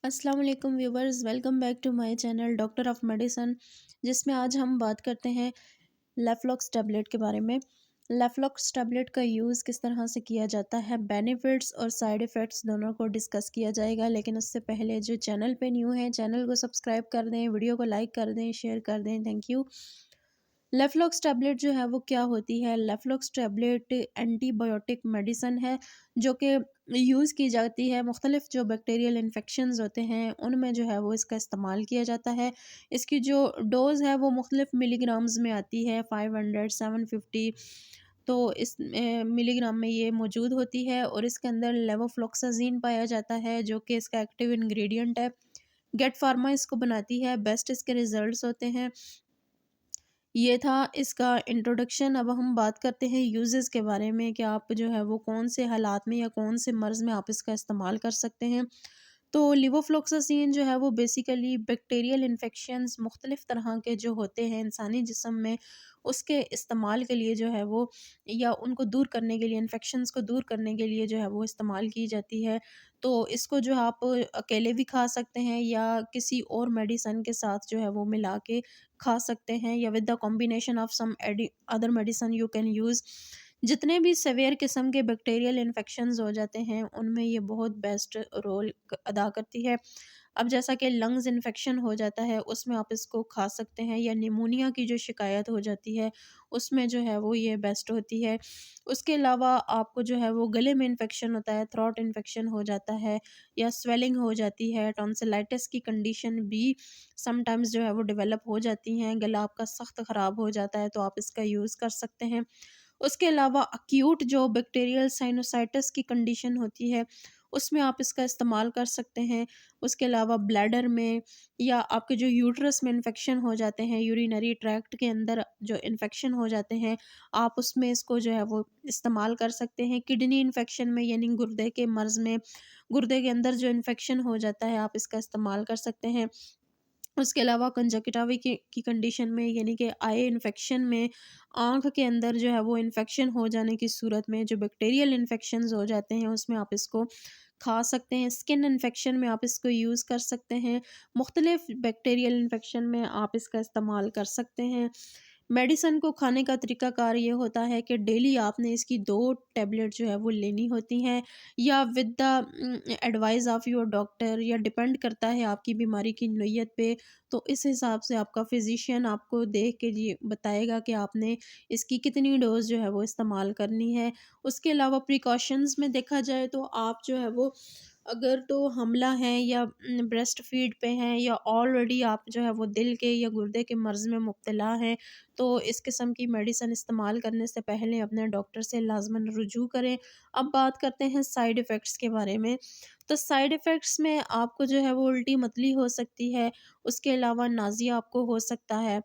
अस्सलाम वालेकुम viewers, welcome back to my channel doctor of medicine, जिसमें आज हम बात करते हैं लेफ्लॉक्स टैबलेट के बारे में। लेफ्लॉक्स टैबलेट का यूज़ किस तरह से किया जाता है, बेनिफिट्स और साइड इफ़ेक्ट्स दोनों को डिस्कस किया जाएगा। लेकिन उससे पहले जो चैनल पे न्यू है, चैनल को सब्सक्राइब कर दें, वीडियो को लाइक कर दें, शेयर कर दें। Thank you. लेफ्लॉक्स टैबलेट जो है वो क्या होती है? लेफ्लॉक्स टैबलेट एंटीबायोटिक मेडिसिन है जो कि यूज़ की जाती है मुख्तलिफ़ जो बैक्टीरियल इन्फेक्शंस होते हैं उनमें जो है वो इसका इस्तेमाल किया जाता है। इसकी जो डोज़ है वो मुख्तलिफ़ मिलीग्राम्स में आती है, 500 750। तो इस मिलीग्राम में ये मौजूद होती है और इसके अंदर लेवोफ्लॉक्सासिन पाया जाता है जो कि इसका एक्टिव इंग्रेडिएंट है। गेट फार्मा इसको बनाती है, बेस्ट इसके रिज़ल्ट्स होते हैं। ये था इसका इंट्रोडक्शन। अब हम बात करते हैं यूजेस के बारे में कि आप जो है वो कौन से हालात में या कौन से मर्ज़ में आप इसका इस्तेमाल कर सकते हैं। तो लिवोफ्लोक्सासिन जो है वो बेसिकली बैक्टीरियल इन्फेक्शंस मुख्तलिफ़ तरह के जो होते हैं इंसानी जिस्म में, उसके इस्तेमाल के लिए जो है वो या उनको दूर करने के लिए, इन्फेक्शंस को दूर करने के लिए जो है वो इस्तेमाल की जाती है। तो इसको जो है आप अकेले भी खा सकते हैं या किसी और मेडिसिन के साथ जो है वो मिला के खा सकते हैं, या with the combination of some other medicine you can use. जितने भी सेवियर किस्म के बैक्टीरियल इन्फेक्शंस हो जाते हैं उनमें ये बहुत बेस्ट रोल अदा करती है। अब जैसा कि लंग्स इन्फेक्शन हो जाता है उसमें आप इसको खा सकते हैं, या निमोनिया की जो शिकायत हो जाती है उसमें जो है वो ये बेस्ट होती है। उसके अलावा आपको जो है वो गले में इन्फेक्शन होता है, थ्रोट इन्फेक्शन हो जाता है या स्वेलिंग हो जाती है, टॉन्सिलाइटिस की कंडीशन भी समटाइम्स जो है वो डेवलप हो जाती हैं, गला आपका सख्त ख़राब हो जाता है, तो आप इसका यूज़ कर सकते हैं। उसके अलावा अक्यूट जो बैक्टीरियल साइनोसाइटिस की कंडीशन होती है उसमें आप इसका इस्तेमाल कर सकते हैं। उसके अलावा ब्लैडर में या आपके जो यूट्रस में इन्फेक्शन हो जाते हैं, यूरिनरी ट्रैक्ट के अंदर जो इन्फेक्शन हो जाते हैं, आप उसमें इसको जो है वो इस्तेमाल कर सकते हैं। किडनी इन्फेक्शन में यानी गुर्दे के मर्ज़ में, गुर्दे के अंदर जो इन्फेक्शन हो जाता है आप इसका इस्तेमाल कर सकते हैं। उसके अलावा कंजक्टिवा की कंडीशन में यानी कि आई इन्फेक्शन में, आँख के अंदर जो है वो इन्फेक्शन हो जाने की सूरत में, जो बैक्टीरियल इन्फेक्शंस हो जाते हैं उसमें आप इसको खा सकते हैं। स्किन इन्फेक्शन में आप इसको यूज़ कर सकते हैं। मुख्तलिफ़ बैक्टीरियल इन्फेक्शन में आप इसका इस्तेमाल कर सकते हैं। मेडिसिन को खाने का तरीक़ाकार ये होता है कि डेली आपने इसकी 2 टैबलेट जो है वो लेनी होती हैं, या with the advice of your doctor, या डिपेंड करता है आपकी बीमारी की नोयत पे। तो इस हिसाब से आपका फिजिशियन आपको देख के ये बताएगा कि आपने इसकी कितनी डोज़ जो है वो इस्तेमाल करनी है। उसके अलावा प्रिकॉशंस में देखा जाए तो आप जो है वो अगर तो हमला है या ब्रेस्ट फीड पे हैं, या ऑलरेडी आप जो है वो दिल के या गुर्दे के मर्ज़ में मुब्तला हैं, तो इस किस्म की मेडिसिन इस्तेमाल करने से पहले अपने डॉक्टर से लाज़मन रुजू करें। अब बात करते हैं साइड इफ़ेक्ट्स के बारे में। तो साइड इफ़ेक्ट्स में आपको जो है वो उल्टी मतली हो सकती है, उसके अलावा नाज़िया आपको हो सकता है,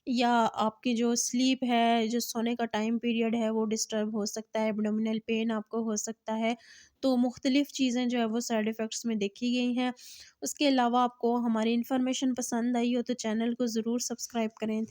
या आपकी जो स्लीप है, जो सोने का टाइम पीरियड है वो डिस्टर्ब हो सकता है, एब्डोमिनल पेन आपको हो सकता है। तो मुख्तलिफ़ चीज़ें जो है वो साइड इफ़ेक्ट्स में देखी गई हैं। उसके अलावा आपको हमारी इन्फॉर्मेशन पसंद आई हो तो चैनल को ज़रूर सब्सक्राइब करें।